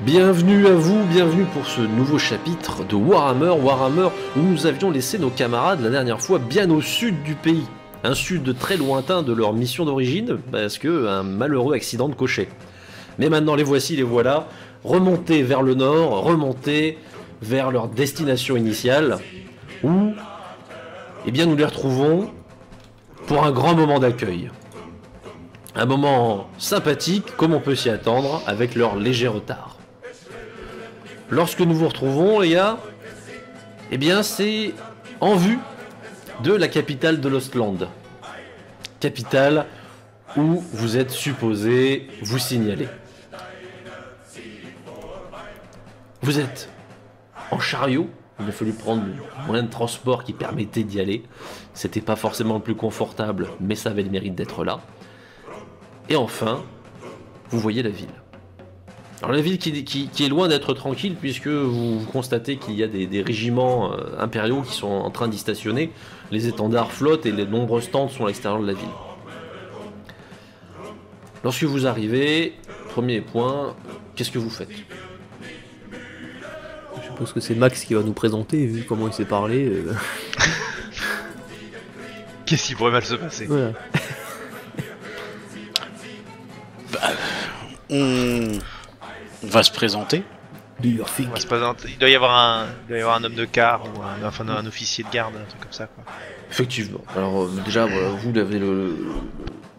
Bienvenue à vous, bienvenue pour ce nouveau chapitre de Warhammer où nous avions laissé nos camarades la dernière fois bien au sud du pays. Un sud très lointain de leur mission d'origine, parce que un malheureux accident de cocher. Mais maintenant les voici, les voilà, remontés vers le nord, remontés vers leur destination initiale, où eh bien, nous les retrouvons pour un grand moment d'accueil. Un moment sympathique, comme on peut s'y attendre, avec leur léger retard. Lorsque nous vous retrouvons, les gars, eh bien, c'est en vue de la capitale de l'Ostland. Capitale où vous êtes supposé vous signaler. Vous êtes en chariot. Il a fallu prendre le moyen de transport qui permettait d'y aller. C'était pas forcément le plus confortable, mais ça avait le mérite d'être là. Et enfin, vous voyez la ville. Alors la ville qui est loin d'être tranquille, puisque vous constatez qu'il y a des régiments impériaux qui sont en train d'y stationner. Les étendards flottent et les nombreuses tentes sont à l'extérieur de la ville. Lorsque vous arrivez, premier point, qu'est-ce que vous faites ? Je suppose que c'est Max qui va nous présenter, vu comment il s'est parlé. Qu'est-ce qui pourrait mal se passer ? Voilà. On va se présenter. Do your thing. On va se présenter. Il doit y avoir un homme de quart ou un officier de garde, un truc comme ça, quoi. Effectivement. Alors déjà, voilà, vous avez le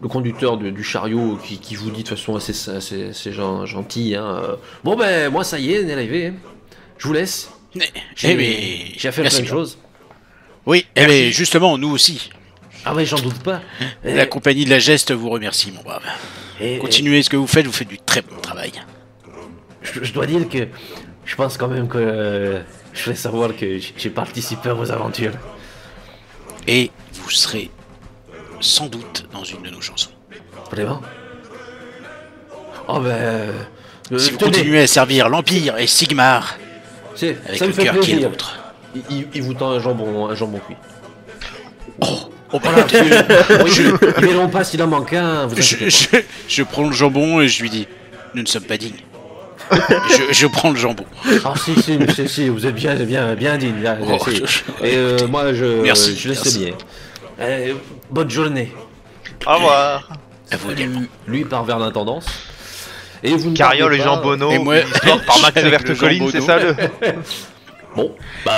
conducteur du chariot qui vous dit de façon assez gentille. Hein, bon ben, moi ça y est, on est arrivé. Hein. Je vous laisse. J'ai fait plein de choses. Oui, mais justement, nous aussi. Ah ouais, j'en doute pas. La compagnie de la Geste vous remercie, mon brave. Continuez ce que vous faites du très bon travail. Je dois dire que je pense quand même que je vais savoir que j'ai participé à vos aventures. Et vous serez sans doute dans une de nos chansons. Vraiment ? Oh ben... si vous continuez à servir l'Empire et Sigmar, avec ça me le fait cœur qui est plaisir. l'autre. Il vous tend un jambon cuit. Oh, Voilà, ils verront pas s'il en manque un. Je prends le jambon et je lui dis, nous ne sommes pas dignes. je prends le jambon. Ah si, vous êtes bien digne. Là, et moi, Merci, je laisse bien. Bonne journée. Au revoir. À vous également. Lui part vers l'intendance. Et vous ne Carriole partez et pas. Jean Bonneau, Et moi, une histoire par Max avec Verte le Colline, Jean c'est Bonneau. ça le... Bon,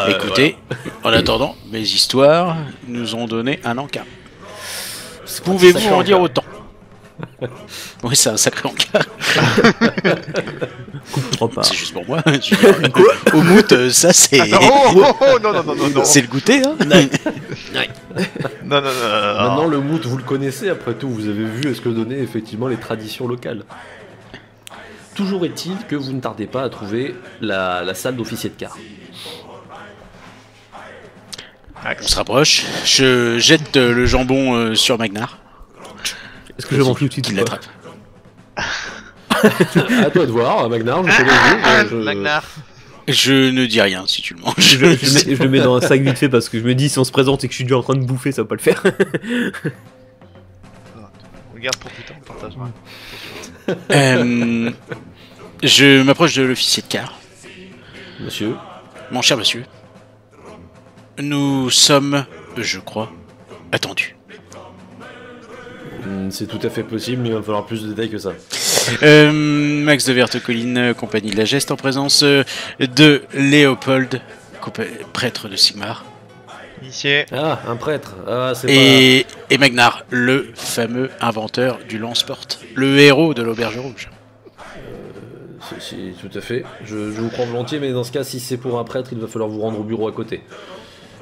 Écoutez, en attendant, mes histoires nous ont donné un encas. Pouvez-vous en dire autant? Oui, c'est un sacré encas. C'est juste pour moi. Au mout, ça c'est. Non. C'est le goûter, hein. Non. Maintenant, le mood, vous le connaissez, après tout, vous avez vu ce que donnaient effectivement les traditions locales. Toujours est-il que vous ne tardez pas à trouver la salle d'officier de quart. On se rapproche. Je jette le jambon sur Magnar. Est-ce que je mange tout de suite Qui ou pas? l'attrape. À toi de voir, Magnar, je connais vous. Magnar. Je ne dis rien si tu le manges. Je le mets dans un sac vite fait parce que je me dis si on se présente et que je suis déjà en train de bouffer, ça va pas le faire. Regarde pour plus tard, on partagera. Je m'approche de l'officier de quart. Monsieur, Mon cher monsieur, nous sommes, je crois, attendus. c'est tout à fait possible, mais il va falloir plus de détails que ça. Max de Verte Colline, compagnie de la Geste, en présence de Léopold, prêtre de Sigmar, Initié. Ah, un prêtre. Ah, c'est et Magnar, le fameux inventeur du lance-porte, le héros de l'Auberge Rouge. Si, tout à fait. Je vous crois volontiers, mais dans ce cas, si c'est pour un prêtre, il va falloir vous rendre au bureau à côté.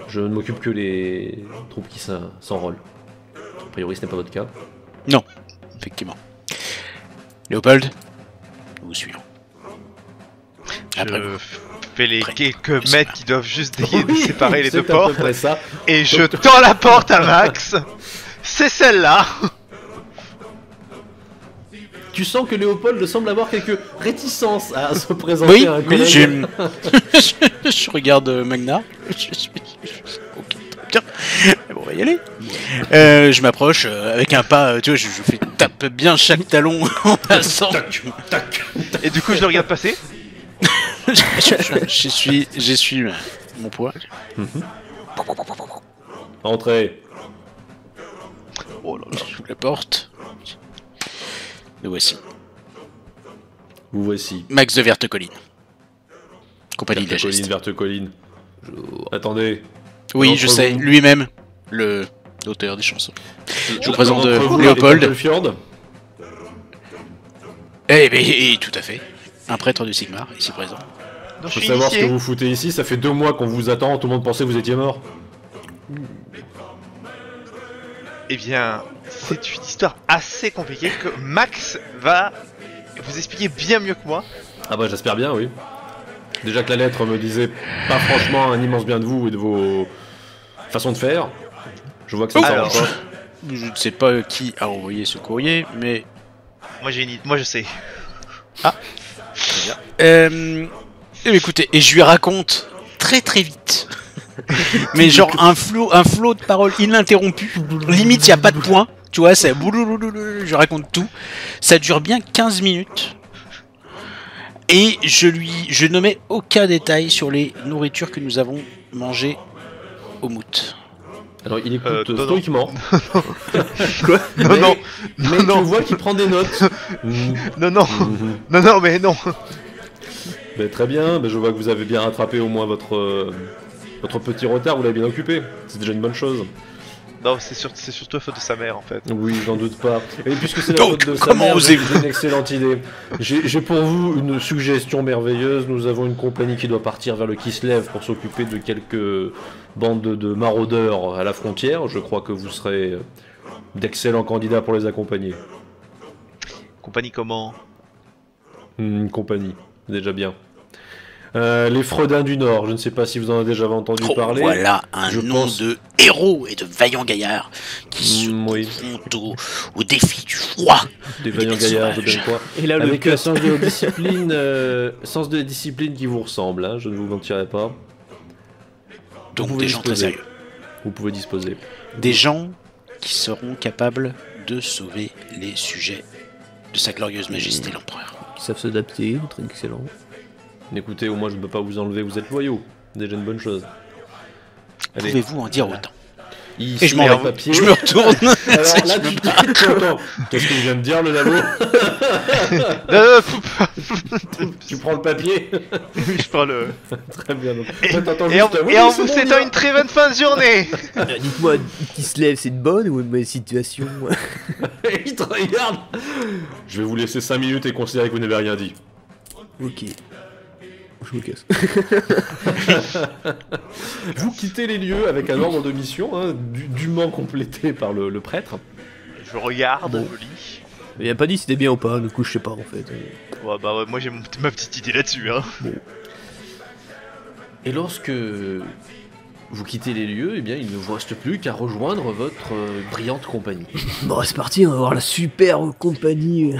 Je ne m'occupe que les troupes qui s'enrôlent. A priori, ce n'est pas votre cas. Non, effectivement. Léopold, nous vous suivons. Après Je vous. fais les Prêt. quelques mètres qui doivent juste séparer les deux C'est à peu portes. près ça. Et je tends la porte à Max. C'est celle-là. Tu sens que Léopold semble avoir quelques réticences à se présenter à un collègue. Je regarde Magnar. Ok, bien. Bon, on va y aller. Je m'approche avec un pas, tu vois, je fais tape bien chaque talon en passant. Tac, tac. Et du coup, je le regarde passer. J'essuie mon poids. Entrez. Oh là là. J'ouvre la porte. Le voici. Vous voici. Max de Verte Colline. Compagnie de la Verte colline, geste. verte colline. Attendez. Oui, je D'entre sais. vous- Lui-même, l'auteur des chansons. Je vous présente D'entre vous, Léopold. les Fjord. Eh bien, tout à fait. Un prêtre de Sigmar, ici présent. Donc, Faut je suis savoir ce que initié. vous foutez ici. Ça fait 2 mois qu'on vous attend. Tout le monde pensait que vous étiez mort. Eh bien, c'est une histoire assez compliquée que Max va vous expliquer bien mieux que moi. Ah bah j'espère bien, oui. Déjà que la lettre me disait pas franchement un immense bien de vous et de vos façons de faire. Je vois que ça ne Alors. s'arrange pas. Je ne sais pas qui a envoyé ce courrier, mais... Moi je sais. Écoutez, et je lui raconte très très vite. Mais genre un flot de paroles ininterrompu. Limite, il n'y a pas de point. Tu vois, c'est bouloulouloulou, je raconte tout. Ça dure bien 15 minutes. Et je ne mets aucun détail sur les nourritures que nous avons mangées au mout. Alors il écoute non, non. stoïquement. Quoi? Non, mais, non, mais non. tu vois qu'il prend des notes. Non, non, Mhm. non, mais non. Ben, très bien, ben, je vois que vous avez bien rattrapé au moins votre petit retard, vous l'avez bien occupé. C'est déjà une bonne chose. Non, c'est surtout la faute de sa mère en fait. Oui, j'en doute pas. Et puisque c'est la Donc, faute de sa comment mère, osez-vous j'ai une excellente idée. J'ai pour vous une suggestion merveilleuse. Nous avons une compagnie qui doit partir vers le Kislev pour s'occuper de quelques bandes de maraudeurs à la frontière. Je crois que vous serez d'excellents candidats pour les accompagner. Compagnie comment? Une compagnie, déjà bien. Les Freudins du Nord, je ne sais pas si vous en avez déjà entendu parler. Voilà un Je nom pense- de héros et de vaillants gaillards qui se Oui, confrontent au défi du froid. des vaillants gaillards, je bien crois. Et là, le Avec un cut. sens de discipline qui vous ressemble, hein, je ne vous mentirai pas. Donc pouvez des gens très disposer. sérieux. Vous pouvez disposer. Des gens qui seront capables de sauver les sujets de sa glorieuse majesté l'empereur. Qui savent s'adapter, très excellent. Écoutez, au moins je ne peux pas vous enlever, vous êtes loyaux. Déjà une bonne chose. Allez, Pouvez-vous en dire autant? il Et je met m'en un vais. papier. Je me retourne. Alors là, attends, qu'est-ce que vous vient de dire, le labo? Tu prends le papier. Je prends le. Très bien. Donc. Et, Toi, t'entends et en, juste, oui, et en c'est vous bon, on y souhaitant va. une très bonne fin de journée. Dites-moi, qui se lève, c'est une bonne ou une mauvaise situation? Il te regarde. Je vais vous laisser 5 minutes et considérer que vous n'avez rien dit. Ok. Je me casse. Vous quittez les lieux avec un ordre de mission, hein, dûment complété par le prêtre. Je regarde, Bon. je lis. Il a pas dit si c'était bien ou pas, du coup je sais pas en fait. Ouais, bah ouais, moi j'ai ma petite idée là-dessus. Hein. Et lorsque vous quittez les lieux, eh bien, il ne vous reste plus qu'à rejoindre votre brillante compagnie. Bon, c'est parti, on va voir la super compagnie.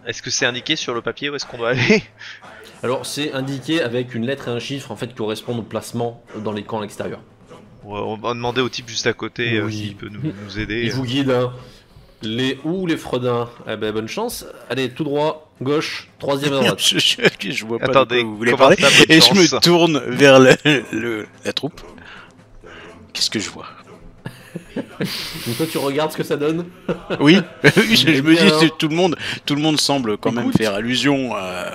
Est-ce que c'est indiqué sur le papier où est-ce qu'on doit aller? Alors, c'est indiqué avec une lettre et un chiffre en fait qui correspondent au placement dans les camps à l'extérieur. Ouais, on va demander au type juste à côté Oui. s'il peut nous aider. Il vous guide, hein. Les Freudins, eh ben, bonne chance. Allez, tout droit, gauche, troisième à droite. Je vois pas Attendez, de quoi vous voulez comment parler. ça, bonne Et je me chance tourne vers la troupe. Qu'est-ce que je vois? Donc toi, tu regardes ce que ça donne. Oui, je Eh me dis bien, que tout le monde semble quand même écoute. faire allusion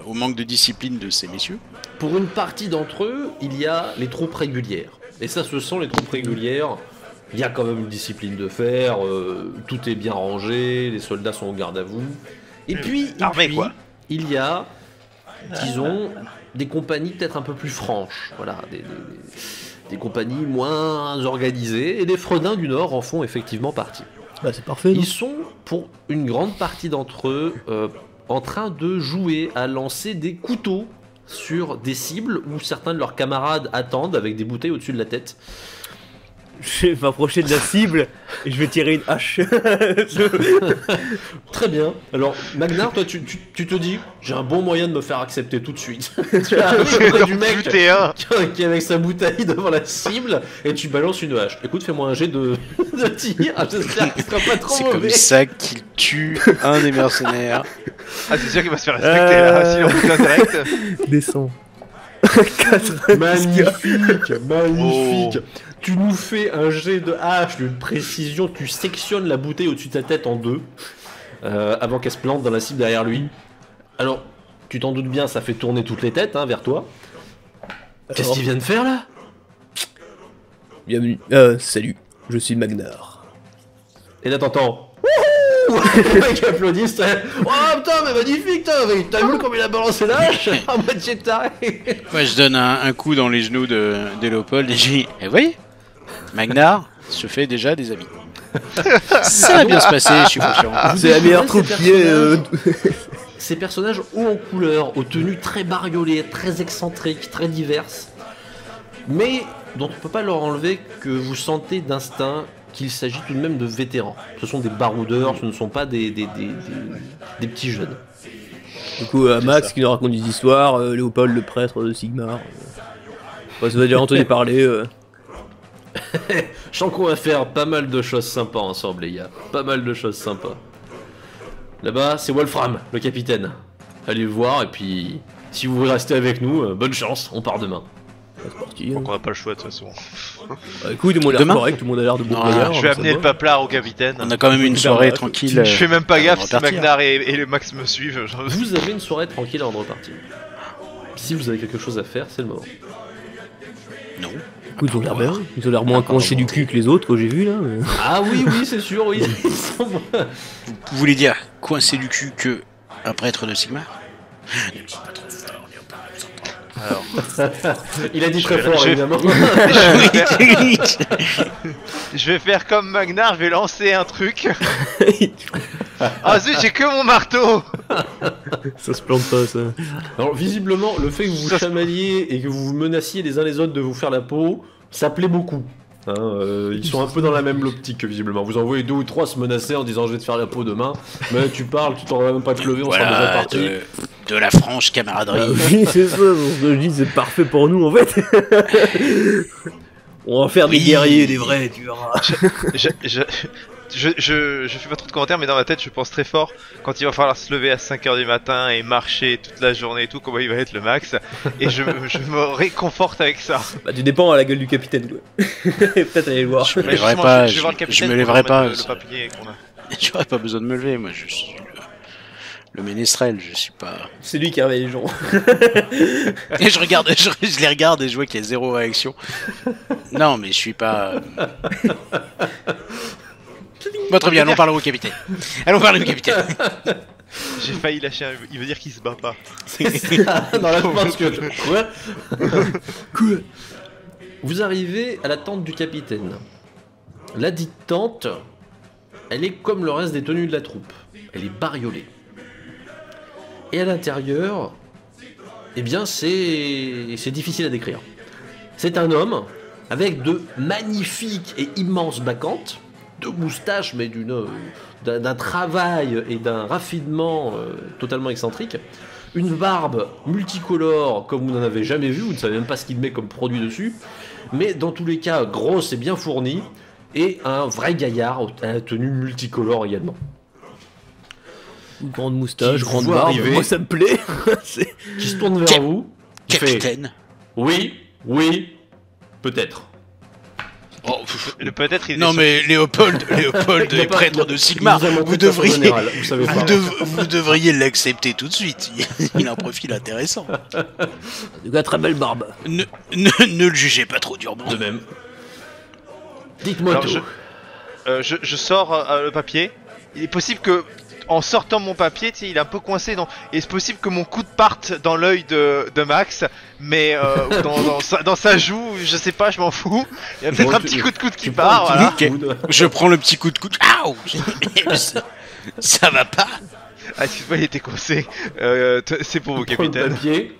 au manque de discipline de ces messieurs. Pour une partie d'entre eux, il y a les troupes régulières. Et ça, ce sont les troupes régulières. Il y a quand même une discipline de fer, tout est bien rangé, les soldats sont au garde à vous. Et puis, armée, quoi. il y a, disons, des compagnies peut-être un peu plus franches. Voilà, des compagnies moins organisées. Et les Freudins du Nord en font effectivement partie. Bah c'est parfait, non? Ils sont, pour une grande partie d'entre eux, en train de jouer à lancer des couteaux sur des cibles où certains de leurs camarades attendent avec des bouteilles au-dessus de la tête. Je vais m'approcher de la cible et je vais tirer une hache. Très bien. Alors, Magnar, toi, tu te dis, j'ai un bon moyen de me faire accepter tout de suite. Tu arrives auprès du mec Buter un. qui est avec sa bouteille devant la cible et tu balances une hache. Écoute, fais-moi un jet de tir. J'espère qu'il sera pas trop C'est mauvais. comme ça qu'il tue un des mercenaires. Ah, c'est sûr qu'il va se faire respecter là, sinon on est direct. Descends. Magnifique, magnifique. Oh. Tu nous fais un jet de hache d'une précision, tu sectionnes la bouteille au-dessus de ta tête en deux, avant qu'elle se plante dans la cible derrière lui. Alors, tu t'en doutes bien, ça fait tourner toutes les têtes vers toi. Qu'est-ce qu'il vient de faire là? Bienvenue. Salut, je suis Magnar. Et là t'entends. Wouhou. Le mec applaudit, oh putain, mais magnifique, t'as vu comme il a balancé la hache? À moitié taré. Moi, je donne un coup dans les genoux de Léopold et je dis, vous voyez, Magnar se fait déjà des amis. Ça va bien se passer, je suis confiant. C'est la meilleure troupe qui est. Ces personnages hauts en couleur, aux tenues très bariolées, très excentriques, très diverses, mais dont on ne peut pas leur enlever que vous sentez d'instinct qu'il s'agit tout de même de vétérans. Ce sont des baroudeurs, ce ne sont pas des petits jeunes. Du coup, Max qui nous raconte des histoires, Léopold le prêtre de Sigmar. Ça va déjà entendu parler. Je sens qu'on va faire pas mal de choses sympas ensemble, les gars. Pas mal de choses sympas. Là-bas, c'est Wolfram, le capitaine. Allez le voir, et puis, si vous voulez rester avec nous, bonne chance, on part demain. C'est parti. Donc on n'a pas le choix de toute façon. Écoute, tout le monde a l'air Demain correct, tout le monde a l'air de bon Non, gaillard. Je vais ça amener va. le paplard au capitaine. On a quand même une soirée tranquille. Je fais même pas gaffe avant si de repartir. Magnar et le Max me suivent. Vous avez une soirée tranquille avant de repartir. Si vous avez quelque chose à faire, c'est le moment. Non. Écoute, ils ont l'air bien. Ils ont l'air moins canchés du cul que les autres que j'ai vu là. mais- Ah oui, oui, c'est sûr, oui. Ils sont bons. Vous voulez dire coincer du cul que un prêtre de Sigmar? Alors, Il a dit très Je vais- fort, je vais- évidemment. je vais faire comme Magnar, je vais lancer un truc. Ah zut, j'ai que mon marteau. Ça se plante pas ça. Alors, visiblement, le fait que vous vous chamaliez et que vous vous menaciez les uns les autres de vous faire la peau, ça plaît beaucoup. Ils sont un peu dans la même optique, visiblement. Vous envoyez 2 ou 3 se menacer en disant je vais te faire la peau demain, mais tu parles, tu t'en vas même pas te lever, on sera déjà Voilà, parti. de la franche camaraderie. Oui, c'est ça, ce que je dis, c'est parfait pour nous en fait. On va faire des Oui. guerriers, des vrais, tu verras. Je fais pas trop de commentaires, mais dans ma tête, je pense très fort quand il va falloir se lever à 5h du matin et marcher toute la journée et tout, comment il va être le Max. Et je me réconforte avec ça. Bah, tu dépends à la gueule du capitaine quoi. Peut-être aller le voir. Je me Mais lèverai justement, pas, je vais voir le je capitaine me pour lèverai remettre pas. le papier qu'on a. J'aurais pas besoin de me lever, moi je suis le ménestrel, je suis pas. C'est lui qui réveille les gens. Et je regarde, je les regarde et je vois qu'il y a zéro réaction. Non, mais je suis pas. Bon, très bien, allons parler au capitaine. Allons parler au capitaine. J'ai failli lâcher un. Il veut dire qu'il se bat pas. Dans la pense que... Quoi Quoi Vous arrivez à la tente du capitaine. La dite tente, elle est comme le reste des tenues de la troupe. Elle est bariolée. Et à l'intérieur, eh bien c'est difficile à décrire. C'est un homme avec de magnifiques et immenses bacchantes, de moustaches, mais d'un travail et d'un raffinement totalement excentrique. Une barbe multicolore comme vous n'en avez jamais vu, vous ne savez même pas ce qu'il met comme produit dessus, mais dans tous les cas grosse et bien fournie, et un vrai gaillard à la tenue multicolore également. Une grande moustache, Qui grande voit barbe, arriver. moi ça me plaît. C'est- Qui se tourne vers vous, qui fait Capitaine. oui, oui, peut-être. Oh, Le peut-être il est non sur- mais Léopold Il est a pas- prêtre de Sigmar. il nous a montré Vous de façon devriez, générale, vous savez pas. vous devriez l'accepter tout de suite. Il a un profil intéressant. En tout cas, très belle barbe. Ne le jugez pas trop durement. De même. Dites-moi Alors, tout. je sors le papier. Il est possible que, en sortant mon papier, tu sais, il est un peu coincé. Et c'est possible que mon coude parte dans l'œil de Max, mais ou dans sa joue, je sais pas, je m'en fous. Il y a peut-être Bon, un petit coup de coude qui Tu prends part, un voilà. petit coude. Je prends le petit coup de coude. Aouh. Ça va pas. Ah, excuse-moi, il était coincé. C'est pour vous, Tu prends le capitaine. papier.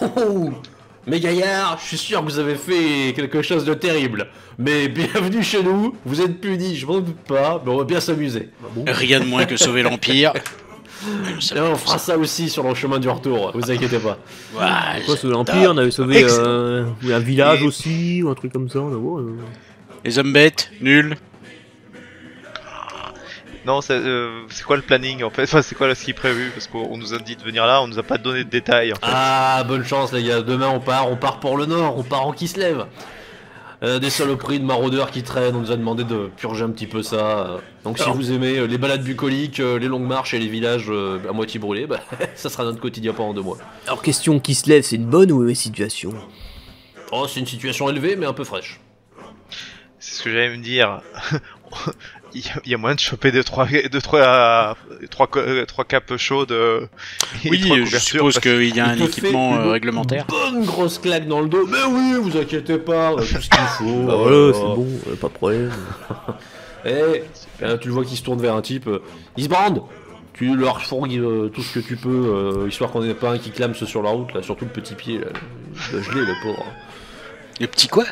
Oh, mais gaillard, je suis sûr que vous avez fait quelque chose de terrible. Mais bienvenue chez nous, vous êtes punis, je m'en doute pas, mais on va bien s'amuser. Rien de moins que sauver l'Empire. Et on fera ça aussi sur le chemin du retour, vous inquiétez pas. Voilà. Quoi, sauver l'Empire, on avait sauvé Excellent. un village Et- aussi, ou un truc comme ça. On a, Les hommes bêtes, nuls. Non, c'est quoi le planning en fait? Enfin, c'est quoi là, ce qui est prévu? Parce qu'on nous a dit de venir là, on nous a pas donné de détails en fait. Ah, bonne chance les gars, demain on part pour le nord, on part en Kislev. Des saloperies de maraudeurs qui traînent, on nous a demandé de purger un petit peu ça. Donc si vous aimez les balades bucoliques, les longues marches et les villages à moitié brûlés, bah, ça sera notre quotidien pendant 2 mois. Alors, question qui se lève, c'est une bonne ou mauvaise situation? Oh, c'est une situation élevée mais un peu fraîche. C'est ce que j'allais me dire. Il y a moyen de choper 3 capes chaudes. Et Oui, 3 je couvertures, suppose parce- qu'il y a un Il te fait équipement une réglementaire. Bonne grosse claque dans le dos. Mais oui, vous inquiétez pas, tout ce qu'il faut. Bah voilà, c'est bon, pas de problème. Eh, tu le vois qui se tourne vers un type, il se brande. Tu leur fourgues tout ce que tu peux, histoire qu'on ait pas un qui clame sur la route, là, surtout le petit pied, là. Il doit geler, le pauvre. Le petit quoi?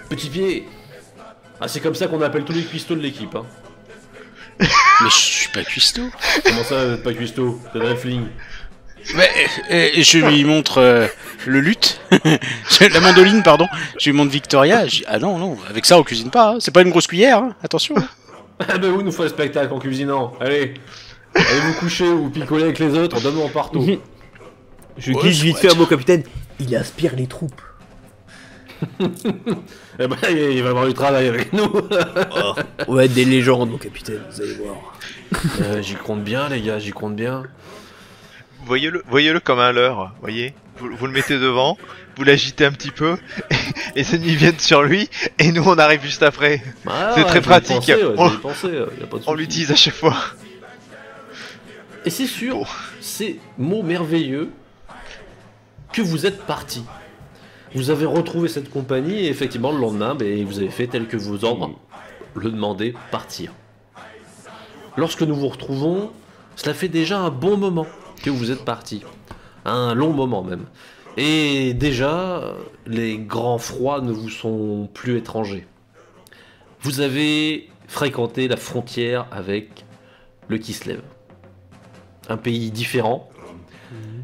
Petit pied. Ah, c'est comme ça qu'on appelle tous les cuistots de l'équipe. Hein. Mais je suis pas cuistot. Comment ça, vous êtes pas cuistot? T'es un fling. Mais je lui montre le luth, la mandoline, pardon. Je lui montre Victoria. Ah non, non, avec ça on cuisine pas. Hein. C'est pas une grosse cuillère, hein. Attention. Hein. Ah, ben vous nous faites le spectacle en cuisinant. Allez, allez vous coucher ou picoler avec les autres, donne-moi en partout. Je glisse vite fait à mon capitaine, il aspire les troupes. Eh ben, il va avoir du travail avec nous. Oh, on va être des légendes, mon capitaine, vous allez voir. J'y compte bien, les gars, j'y compte bien. Voyez-le comme un leurre, voyez. Vous le mettez devant, vous l'agitez un petit peu, et les ennemis viennent sur lui, et nous on arrive juste après. Ah, C'est très pratique. J'y ai On- pensé, y a pas de On souci. l'utilise à chaque fois. Et c'est sur Bon. ces mots merveilleux que vous êtes parti. Vous avez retrouvé cette compagnie et effectivement le lendemain, vous avez fait tel que vos ordres le demandaient, partir. Lorsque nous vous retrouvons, cela fait déjà un bon moment que vous êtes parti. Un long moment même. Et déjà, les grands froids ne vous sont plus étrangers. Vous avez fréquenté la frontière avec le Kislev. Un pays différent,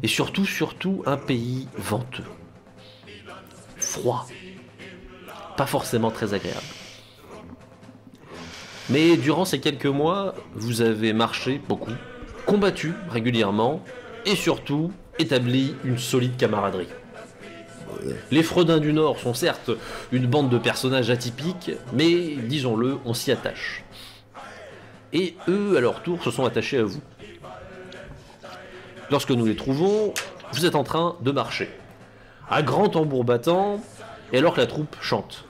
et surtout un pays venteux. Froid. Pas forcément très agréable. Mais durant ces quelques mois, vous avez marché beaucoup, combattu régulièrement, et surtout établi une solide camaraderie. Les Freudins du Nord sont certes une bande de personnages atypiques, mais disons-le, on s'y attache. Et eux, à leur tour, se sont attachés à vous. Lorsque nous les trouvons, vous êtes en train de marcher. À grand tambour battant, et alors que la troupe chante,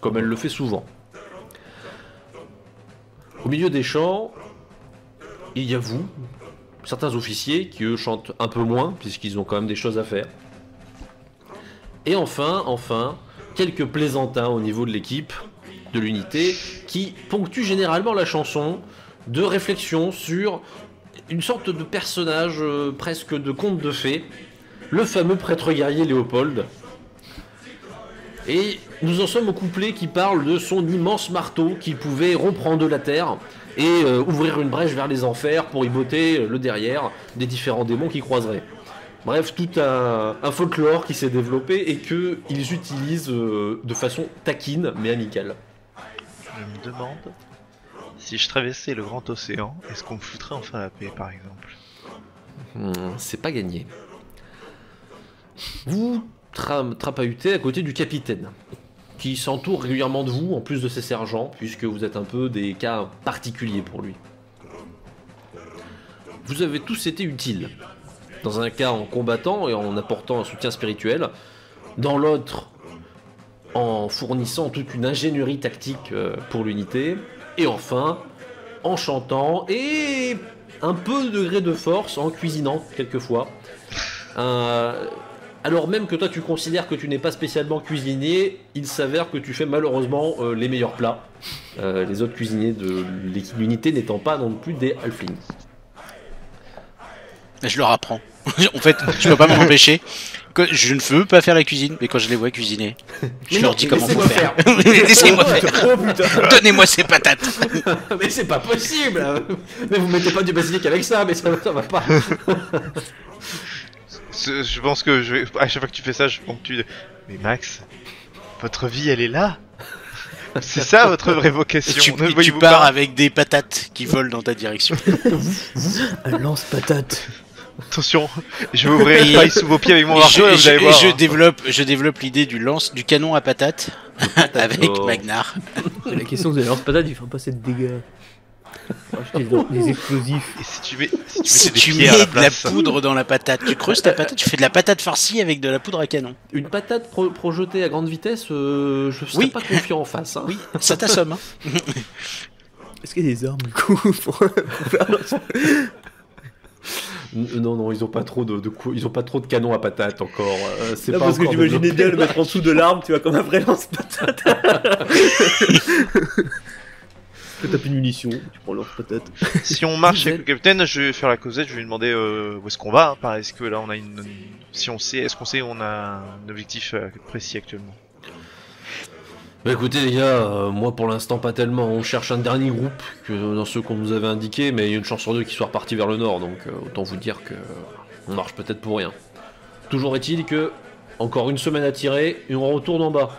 comme elle le fait souvent. Au milieu des chants, il y a vous, certains officiers qui eux chantent un peu moins, puisqu'ils ont quand même des choses à faire. Et enfin, quelques plaisantins au niveau de l'équipe, de l'unité, qui ponctuent généralement la chanson de réflexion sur une sorte de personnage presque de conte de fées, le fameux prêtre guerrier Léopold. Et nous en sommes au couplet qui parle de son immense marteau qui pouvait rompre en deux la terre et ouvrir une brèche vers les enfers pour y botter le derrière des différents démons qui croiseraient. Bref, tout un folklore qui s'est développé et qu'ils utilisent de façon taquine mais amicale. Je me demande si je traversais le grand océan, est-ce qu'on me foutrait enfin la paix par exemple? C'est pas gagné. Vous trapahutez à côté du capitaine, qui s'entoure régulièrement de vous, en plus de ses sergents, puisque vous êtes un peu des cas particuliers pour lui. Vous avez tous été utiles. Dans un cas en combattant et en apportant un soutien spirituel, dans l'autre en fournissant toute une ingénierie tactique pour l'unité, et enfin en chantant et un peu de degré de force en cuisinant quelquefois. Alors même que toi tu considères que tu n'es pas spécialement cuisinier, il s'avère que tu fais malheureusement les meilleurs plats. Les autres cuisiniers de l'unité n'étant pas non plus des halflings. Je leur apprends. En fait, je peux pas m'en empêcher. Je ne veux pas faire la cuisine, mais quand je les vois cuisiner, je leur dis comment faut faire. Laissez-moi faire. Oh putain. Donnez-moi ces patates. Mais c'est pas possible. Mais vous mettez pas du basilic avec ça, mais ça va pas. Je pense que à chaque fois que tu fais ça, je ponctue de... Mais Max, votre vie elle est là. C'est ça votre vraie vocation. Tu, Ne tu voyez-vous pars pas avec des patates qui volent dans ta direction. Un lance-patate. Attention, je vais ouvrir une faille sous vos pieds avec mon marteau et vous allez et voir. je développe l'idée du canon à patates avec Oh. Magnar. La question c'est lance-patate, il faut pas de dégâts. Des explosifs. Et si tu mets, Si des tu pierres mets à la de la place. poudre dans la patate, tu creuses ta patate, tu fais de la patate farcie avec de la poudre à canon. Une patate projetée à grande vitesse, je serais Oui. pas confiant en face. Hein. Oui, ça t'assomme. Hein. Est-ce qu'il y a des armes du coup pour faire Non, ils ont pas trop ils ont pas trop de canons à patate encore. C'est Non, pas parce que encore j'imaginais développé. bien le mettre en dessous de l'arme, tu vois, comme un vrai lance-patate. Tu tapes une munition, tu prends le lance-patate. Si on marche avec le capitaine, je vais faire la causette, je vais lui demander où est-ce qu'on va. Hein, est-ce que là on a si on sait, est-ce qu'on sait où on a un objectif précis actuellement? Bah écoutez les gars, moi pour l'instant pas tellement. On cherche un dernier groupe que dans ceux qu'on nous avait indiqué, mais il y a une chance sur deux qu'ils soient repartis vers le nord, donc autant vous dire que on marche peut-être pour rien. Toujours est-il que encore une semaine à tirer et on retourne en bas.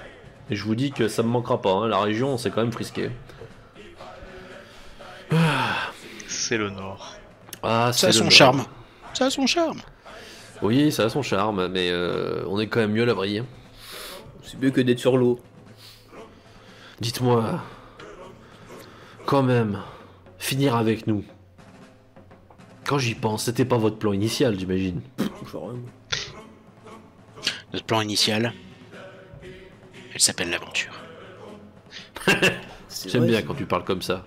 Et je vous dis que ça me manquera pas. Hein, la région, c'est quand même frisqué. C'est le nord. Ah, Ça a c'est son le charme. nord. Ça a son charme. Oui, ça a son charme, mais on est quand même mieux à l'abri. C'est mieux que d'être sur l'eau. Dites-moi, quand même, finir avec nous. Quand j'y pense, c'était pas votre plan initial, j'imagine. Genre, Notre plan initial, elle s'appelle l'aventure. J'aime bien quand tu parles comme ça.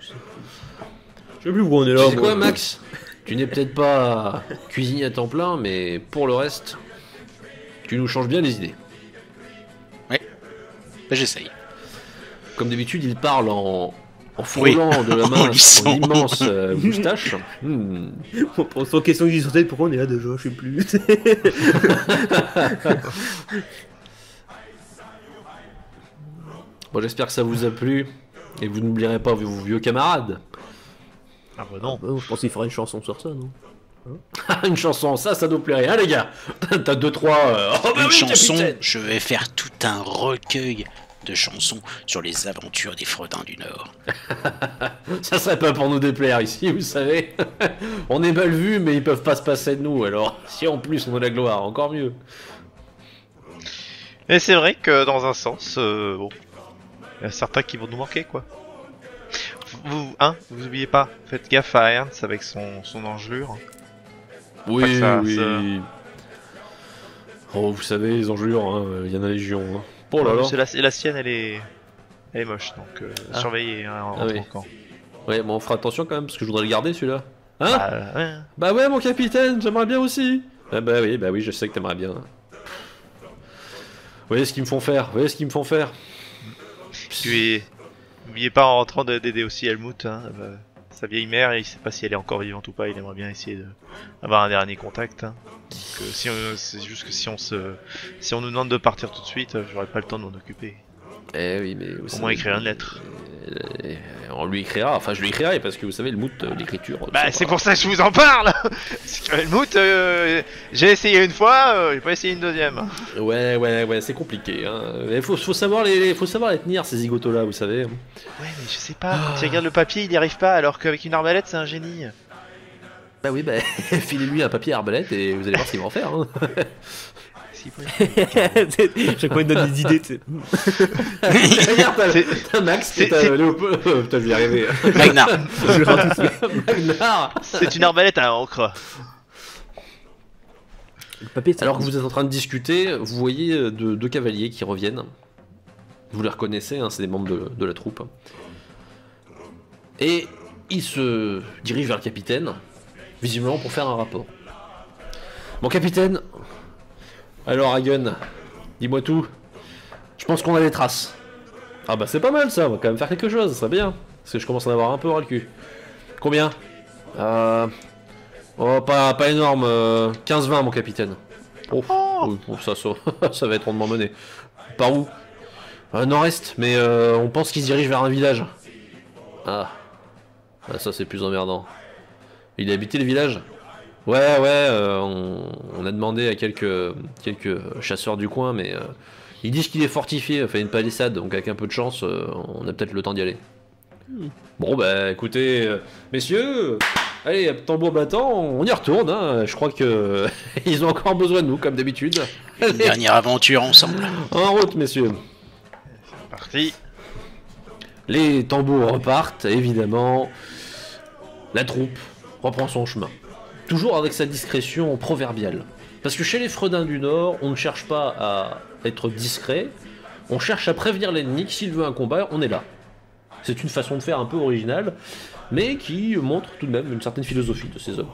Je sais plus où on est Tu là. sais quoi, Max? Tu n'es peut-être pas cuisinier à temps plein, mais pour le reste, tu nous changes bien les idées. Bah, j'essaye. Comme d'habitude, il parle en frôlant de la main lissant. son immense moustache. Sans question existentielle, pourquoi on est là déjà, je sais plus. Bon, j'espère que ça vous a plu et vous n'oublierez pas vos vieux camarades. Ah bah non. Je pense qu'il ferait une chanson sur ça, non? Une chanson, ça nous plairait, hein les gars? T'as 2-3... Oh bah Une oui, chanson, capitaine. je vais faire tout un recueil de chansons sur les aventures des Fredins du Nord. Ça serait pas pour nous déplaire ici, vous savez. On est mal vus, mais ils peuvent pas se passer de nous, alors si en plus on a la gloire, encore mieux. Et c'est vrai que dans un sens, bon, il y a certains qui vont nous manquer quoi. Vous oubliez pas, faites gaffe à Ernst avec son engelure. Oui, Pas que ça- oui. Oh, vous savez, les engelures, hein, il y en a légion. Hein. Oh là là. Parce que la sienne elle est moche, donc surveillez hein, en Ah oui. rentrant au camp. Ouais, bon, on fera attention quand même, parce que je voudrais le garder celui-là. Hein? Ouais. Bah ouais, mon capitaine, j'aimerais bien aussi. Ah bah oui, je sais que t'aimerais bien. Vous voyez ce qu'ils me font faire, Puis n'oubliez pas en rentrant d'aider aussi Helmut, hein, sa vieille mère, il sait pas si elle est encore vivante ou pas, il aimerait bien essayer d'avoir un dernier contact. Hein. Donc, c'est juste que si on nous demande de partir tout de suite, j'aurai pas le temps de m'en occuper. Eh oui, mais... Au moins écrire une lettre. On lui écrira, enfin je lui écrirai, parce que vous savez, le mood, l'écriture... Bah c'est pour ça que je vous en parle. C'est que Helmut, j'ai essayé une fois, j'ai pas essayé une deuxième. Ouais, c'est compliqué. Hein. Il faut savoir les tenir, ces zigotos-là, vous savez. Ouais mais je sais pas, quand il regarde le papier il y arrive pas, alors qu'avec une arbalète c'est un génie. Bah oui, filez-lui un papier arbalète et vous allez voir ce qu'il va en faire. Hein. Chaque fois il donne des idées, tu sais. Regarde, C'est- t'as Max, c'est- t'as Léopold... Putain, je vais y arriver. Magnar. Magnar. C'est une arbalète à encre. Le papier, Alors que vous êtes en train de discuter, vous voyez deux cavaliers qui reviennent. Vous les reconnaissez, hein, c'est des membres de la troupe. Et ils se dirigent vers le capitaine, visiblement pour faire un rapport. Mon capitaine, alors Hagen, dis-moi tout. Je pense qu'on a des traces. Ah bah c'est pas mal ça, on va quand même faire quelque chose, ça serait bien. Parce que je commence à en avoir un peu ras le cul. Combien Oh, pas énorme, 15-20 mon capitaine. Oh, oui, bon, ça va être rondement mené. Par où Nord-est, mais on pense qu'ils se dirigent vers un village. Ah, ça c'est plus emmerdant. Il a habité le village? Ouais, on a demandé à quelques chasseurs du coin, mais Ils disent qu'il est fortifié, enfin une palissade, donc avec un peu de chance, on a peut-être le temps d'y aller. Bon bah écoutez, messieurs, allez, tambour battant, on y retourne, hein. Je crois que ils ont encore besoin de nous, comme d'habitude. Une dernière aventure ensemble. En route, messieurs. Parti. Les tambours repartent, évidemment. La troupe reprend son chemin. Toujours avec sa discrétion proverbiale. Parce que chez les Freudins du Nord, on ne cherche pas à être discret, on cherche à prévenir l'ennemi que s'il veut un combat, on est là. C'est une façon de faire un peu originale, mais qui montre tout de même une certaine philosophie de ces hommes.